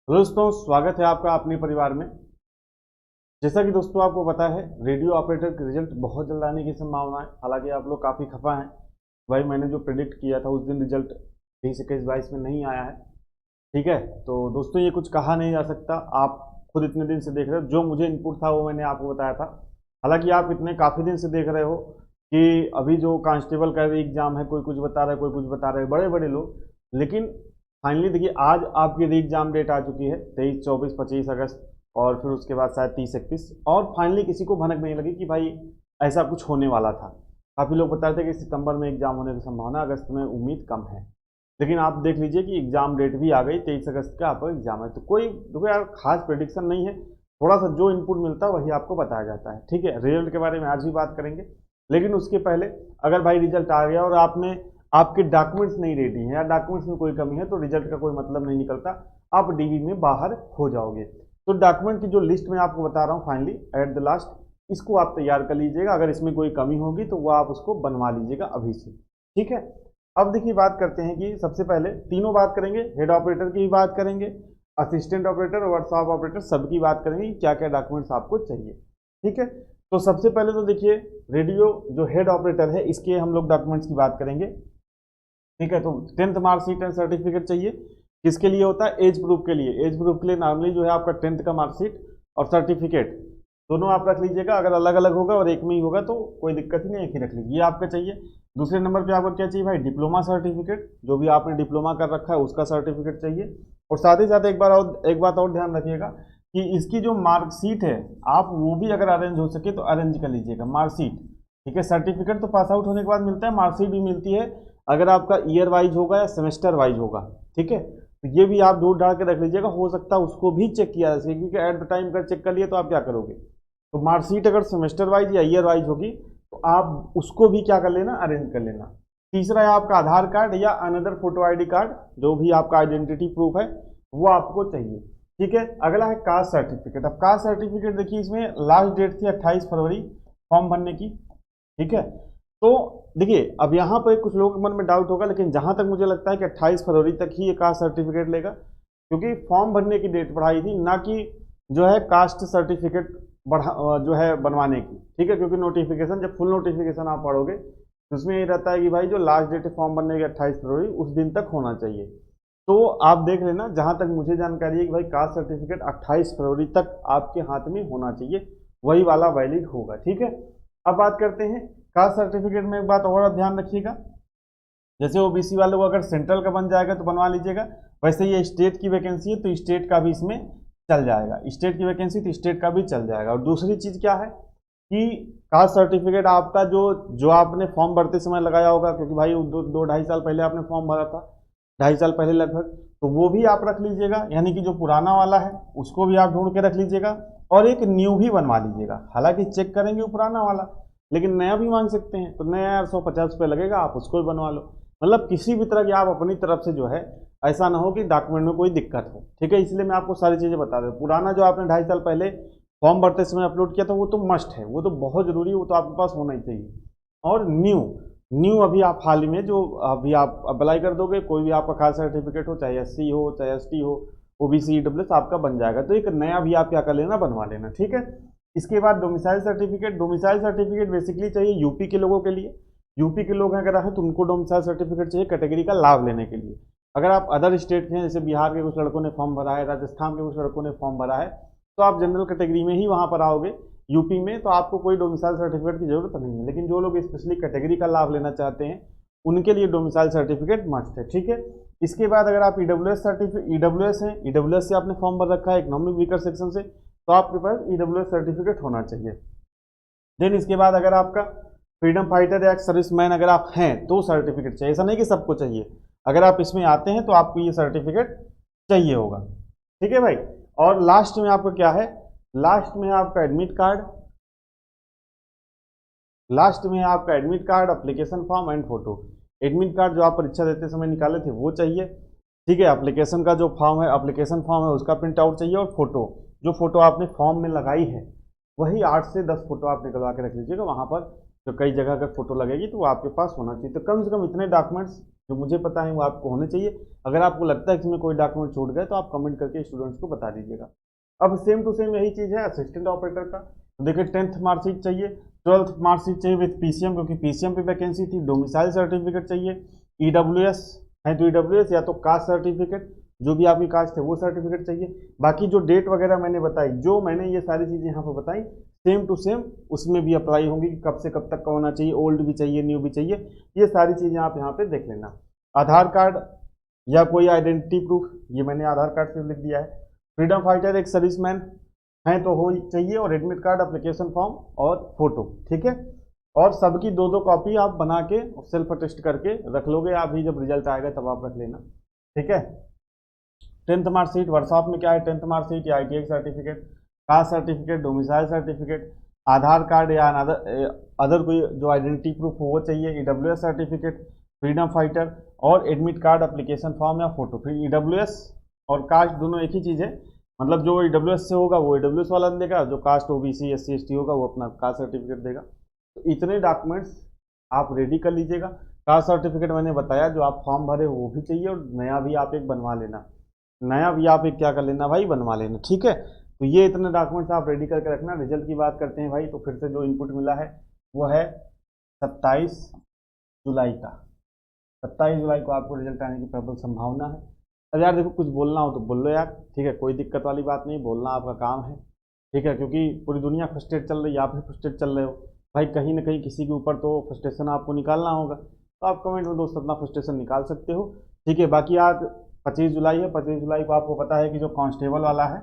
दोस्तों, स्वागत है आपका अपने परिवार में। जैसा कि दोस्तों आपको पता है, रेडियो ऑपरेटर के रिजल्ट बहुत जल्द आने की संभावना है। हालांकि आप लोग काफ़ी खफा हैं, भाई मैंने जो प्रिडिक्ट किया था उस दिन रिजल्ट 2021-22 में नहीं आया है। ठीक है, तो दोस्तों ये कुछ कहा नहीं जा सकता। आप खुद इतने दिन से देख रहे हो, जो मुझे इनपुट था वो मैंने आपको बताया था। हालांकि आप इतने काफ़ी दिन से देख रहे हो कि अभी जो कांस्टेबल का एग्जाम है, कोई कुछ बता रहा है, कोई कुछ बता रहा है, बड़े बड़े लोग। लेकिन फाइनली देखिए, आज आपकी री एग्जाम डेट आ चुकी है, 23, 24, 25 अगस्त, और फिर उसके बाद शायद 30, 31, और फाइनली किसी को भनक नहीं लगी कि भाई ऐसा कुछ होने वाला था। काफ़ी लोग बता रहे थे कि सितंबर में एग्जाम होने की संभावना, अगस्त में उम्मीद कम है। लेकिन आप देख लीजिए कि एग्जाम डेट भी आ गई, 23 अगस्त का आपका एग्जाम है। तो कोई देखो यार, खास प्रेडिक्शन नहीं है। थोड़ा सा जो इनपुट मिलता है वही आपको बताया जाता है। ठीक है, रिजल्ट के बारे में आज भी बात करेंगे, लेकिन उसके पहले अगर भाई रिजल्ट आ गया और आपने आपके डॉक्यूमेंट्स नहीं रेडी हैं या डॉक्यूमेंट्स में कोई कमी है, तो रिजल्ट का कोई मतलब नहीं निकलता, आप डीवी में बाहर हो जाओगे। तो डॉक्यूमेंट की जो लिस्ट मैं आपको बता रहा हूँ फाइनली एट द लास्ट, इसको आप तैयार कर लीजिएगा। अगर इसमें कोई कमी होगी तो वो आप उसको बनवा लीजिएगा अभी से। ठीक है, अब देखिए बात करते हैं कि सबसे पहले तीनों बात करेंगे, हेड ऑपरेटर की भी बात करेंगे, असिस्टेंट ऑपरेटर और वर्कशॉप ऑपरेटर सबकी बात करेंगे कि क्या क्या डॉक्यूमेंट्स आपको चाहिए। ठीक है, तो सबसे पहले तो देखिए, रेडियो जो हेड ऑपरेटर है इसके हम लोग डॉक्यूमेंट्स की बात करेंगे। ठीक है, तो 10th मार्कशीट एंड सर्टिफिकेट चाहिए। किसके लिए होता है? एज प्रूफ के लिए। एज प्रूफ के लिए नॉर्मली जो है आपका 10th का मार्कशीट और सर्टिफिकेट दोनों आप रख लीजिएगा। अगर अलग अलग होगा और एक में ही होगा तो कोई दिक्कत ही नहीं, एक ही रख लीजिए, ये आपका चाहिए। दूसरे नंबर पे आपको क्या चाहिए भाई? डिप्लोमा सर्टिफिकेट, जो भी आपने डिप्लोमा कर रखा है उसका सर्टिफिकेट चाहिए। और साथ ही साथ एक बात और ध्यान रखिएगा कि इसकी जो मार्कशीट है, आप वो भी अगर अरेंज हो सके तो अरेंज कर लीजिएगा मार्कशीट। ठीक है, सर्टिफिकेट तो पास आउट होने के बाद मिलता है, मार्कशीट भी मिलती है अगर आपका ईयर वाइज होगा या सेमेस्टर वाइज होगा। ठीक है, तो ये भी आप जोड़ डाल के रख लीजिएगा, हो सकता है उसको भी चेक किया जा सके, क्योंकि एट द टाइम अगर चेक कर लिए तो आप क्या करोगे? तो मार्कशीट अगर सेमेस्टर वाइज या ईयर वाइज होगी तो आप उसको भी क्या कर लेना? अरेंज कर लेना। तीसरा है आपका आधार कार्ड या अनदर फोटो आईडी कार्ड, जो भी आपका आइडेंटिटी प्रूफ है वो आपको चाहिए। ठीक है, अगला है कास्ट सर्टिफिकेट। अब कास्ट सर्टिफिकेट देखिए, इसमें लास्ट डेट थी 28 फरवरी फॉर्म भरने की। ठीक है, तो देखिए अब यहाँ पर कुछ लोगों के मन में डाउट होगा, लेकिन जहाँ तक मुझे लगता है कि 28 फरवरी तक ही ये कास्ट सर्टिफिकेट लेगा, क्योंकि फॉर्म भरने की डेट बढ़ाई थी, ना कि जो है कास्ट सर्टिफिकेट जो है बनवाने की। ठीक है, क्योंकि नोटिफिकेशन, जब फुल नोटिफिकेशन आप पढ़ोगे तो उसमें ये रहता है कि भाई जो लास्ट डेट है फॉर्म भरने की 28 फरवरी, उस दिन तक होना चाहिए। तो आप देख लेना, जहाँ तक मुझे जानकारी है कि भाई कास्ट सर्टिफिकेट 28 फरवरी तक आपके हाथ में होना चाहिए, वही वाला वैलिड होगा। ठीक है, अब बात करते हैं कास्ट सर्टिफिकेट में। एक बात और ध्यान रखिएगा, जैसे ओबीसी वालों को अगर सेंट्रल का बन जाएगा तो बनवा लीजिएगा, वैसे ये स्टेट की वैकेंसी है तो स्टेट का भी इसमें चल जाएगा। स्टेट की वैकेंसी तो स्टेट का भी चल जाएगा। और दूसरी चीज़ क्या है कि कास्ट सर्टिफिकेट आपका जो आपने फॉर्म भरते समय लगाया होगा, क्योंकि भाई दो ढाई साल पहले आपने फॉर्म भरा था, 2.5 साल पहले लगभग, तो वो भी आप रख लीजिएगा, यानी कि जो पुराना वाला है उसको भी आप ढूंढ के रख लीजिएगा और एक न्यू भी बनवा लीजिएगा। हालांकि चेक करेंगे वो पुराना वाला, लेकिन नया भी मांग सकते हैं, तो नया यार 150 रुपये लगेगा, आप उसको भी बनवा लो। मतलब किसी भी तरह की आप अपनी तरफ से जो है, ऐसा ना हो कि डॉक्यूमेंट में कोई दिक्कत हो। ठीक है, इसलिए मैं आपको सारी चीज़ें बता दूँ। पुराना जो आपने 2.5 साल पहले फॉर्म भरते समय अपलोड किया था वो तो मस्ट है, वो तो बहुत ज़रूरी है, वो तो आपके पास होना ही चाहिए। और न्यू न्यू अभी आप हाल ही में जो अभी आप अप्लाई कर दोगे, कोई भी आपका खास सर्टिफिकेट हो, चाहे एससी हो चाहे एसटी हो, ओबीसी ईडब्ल्यूएस आपका बन जाएगा। तो एक नया भी आप क्या कर लेना? बनवा लेना। ठीक है, इसके बाद domicile certificate. Domicile certificate basically चाहिए यूपी के लोगों के लिए। यूपी के लोग अगर हैं तो उनको डोमिसाइल सर्टिफिकेट चाहिए कैटेगरी का लाभ लेने के लिए। अगर आप अदर स्टेट के हैं, जैसे बिहार के कुछ लड़कों ने फॉर्म भरा है, राजस्थान के कुछ लड़कों ने फॉर्म भरा है, तो आप जनरल कैटेगरी में ही वहाँ पर आओगे यूपी में, तो आपको कोई डोमिसाइल सर्टिफिकेट की जरूरत नहीं है। लेकिन जो लोग स्पेशली कैटेगरी का लाभ लेना चाहते हैं उनके लिए डोमिसाइल सर्टिफिकेट मस्ट है। ठीक है, इसके बाद अगर आप ईडब्ल्यूएस हैं, ईडब्ल्यूएस से आपने फॉर्म भर रखा है इकोनॉमिक वीकर सेक्शन से, तो आपके पास ईडब्ल्यूएस सर्टिफिकेट होना चाहिए। देन इसके बाद अगर आपका फ्रीडम फाइटर या सर्विसमैन अगर आप हैं तो सर्टिफिकेट चाहिए। ऐसा नहीं कि सबको चाहिए, अगर आप इसमें आते हैं तो आपको ये सर्टिफिकेट चाहिए होगा। ठीक है भाई, और लास्ट में आपका क्या है? लास्ट में आपका admit card, application form and photo. Admit card जो आप परीक्षा देते समय निकाले थे वो चाहिए। ठीक है, एप्लीकेशन का जो फॉर्म है, एप्लीकेशन फॉर्म है उसका प्रिंट आउट चाहिए, और फोटो, जो फोटो आपने फॉर्म में लगाई है वही 8 से 10 फोटो आप निकलवा के रख लीजिएगा। वहाँ पर जो कई जगह अगर फोटो लगेगी तो वो आपके पास होना चाहिए। तो कम से कम इतने डॉक्यूमेंट्स जो मुझे पता है वो आपको होने चाहिए। अगर आपको लगता है कि इसमें कोई डॉक्यूमेंट छूट गए तो आप कमेंट करके स्टूडेंट्स को बता दीजिएगा। अब सेम टू सेम यही चीज़ है असिस्टेंट ऑपरेटर का। तो देखिए 10th मार्कशीट चाहिए, 12th मार्कशीट चाहिए विथ पीसीएम, क्योंकि पीसीएम पे वैकेंसी थी। डोमिसाइल सर्टिफिकेट चाहिए, ईडब्ल्यूएस है तो ईडब्ल्यूएस या तो कास्ट सर्टिफिकेट, जो भी आपकी कास्ट है वो सर्टिफिकेट चाहिए। बाकी जो डेट वगैरह मैंने बताई, जो मैंने ये सारी चीज़ें यहाँ पर बताई सेम टू सेम उसमें भी अप्लाई होंगी कि कब से कब तक का होना चाहिए, ओल्ड भी चाहिए न्यू भी चाहिए, ये सारी चीज़ें आप यहाँ पे देख लेना। आधार कार्ड या कोई आइडेंटिटी प्रूफ, ये मैंने आधार कार्ड से लिख दिया है। फ्रीडम फाइटर एक सर्विसमैन हैं तो हो चाहिए, और एडमिट कार्ड, एप्लीकेशन फॉर्म और फोटो, ठीक है। और सबकी 2-2 कॉपी आप बना के सेल्फ अटेस्ट करके रख लोगे, अभी जब रिजल्ट आएगा तब आप रख लेना, ठीक है। 10th मार्कशीट वर्कशॉप में क्या है, 10th मार्कशीट या ITI certificate, caste certificate, domicile certificate, Aadhaar card या अदर कोई जो आइडेंटिटी प्रूफ हो वो चाहिए, EWS सर्टिफिकेट, फ्रीडम फाइटर और एडमिट कार्ड, एप्लीकेशन फॉर्म या फोटो। फिर EWS और कास्ट दोनों एक ही चीज़ है, मतलब जो EWS से होगा वो EWS वाला देगा, जो कास्ट OBC SC ST होगा वो अपना कास्ट सर्टिफिकेट देगा। तो इतने डॉक्यूमेंट्स आप रेडी कर लीजिएगा। कास्ट सर्टिफिकेट मैंने बताया जो आप फॉर्म भरे वो भी चाहिए, और नया भी आप एक बनवा लेना, नया भी आप एक क्या कर लेना भाई, बनवा लेना, ठीक है। तो ये इतने डॉक्यूमेंट्स आप रेडी करके रखना। रिजल्ट की बात करते हैं भाई, तो फिर से जो इनपुट मिला है वो है 27 जुलाई का। 27 जुलाई को आपको रिजल्ट आने की प्रबल संभावना है। अब यार देखो, कुछ बोलना हो तो बोल लो यार, ठीक है, कोई दिक्कत वाली बात नहीं, बोलना आपका काम है, ठीक है। क्योंकि पूरी दुनिया फ्रस्ट्रेट चल रही है, आप भी फ्रस्ट्रेट चल रहे हो भाई, कहीं ना कहीं किसी के ऊपर तो फ्रस्ट्रेशन आपको निकालना होगा, तो आप कमेंट में दोस्त अपना फ्रस्ट्रेशन निकाल सकते हो, ठीक है। बाकी आज 25 जुलाई है, 25 जुलाई को आपको पता है कि जो कांस्टेबल वाला है,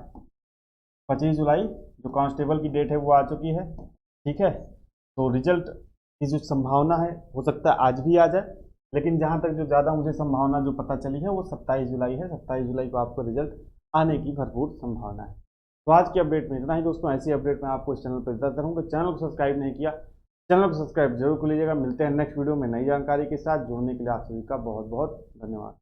25 जुलाई जो कांस्टेबल की डेट है वो आ चुकी है, ठीक है। तो रिजल्ट की जो संभावना है हो सकता है आज भी आ जाए, लेकिन जहाँ तक जो ज़्यादा मुझे संभावना जो पता चली है वो 27 जुलाई है। 27 जुलाई को आपको रिजल्ट आने की भरपूर संभावना है। तो आज की अपडेट में इतना ही दोस्तों। ऐसी अपडेट मैं आपको इस चैनल पर देता रहूँगा। चैनल को सब्सक्राइब नहीं किया, चैनल को सब्सक्राइब जरूर कर लीजिएगा। मिलते हैं नेक्स्ट वीडियो में नई जानकारी के साथ। जुड़ने के लिए आप सभी का बहुत बहुत धन्यवाद।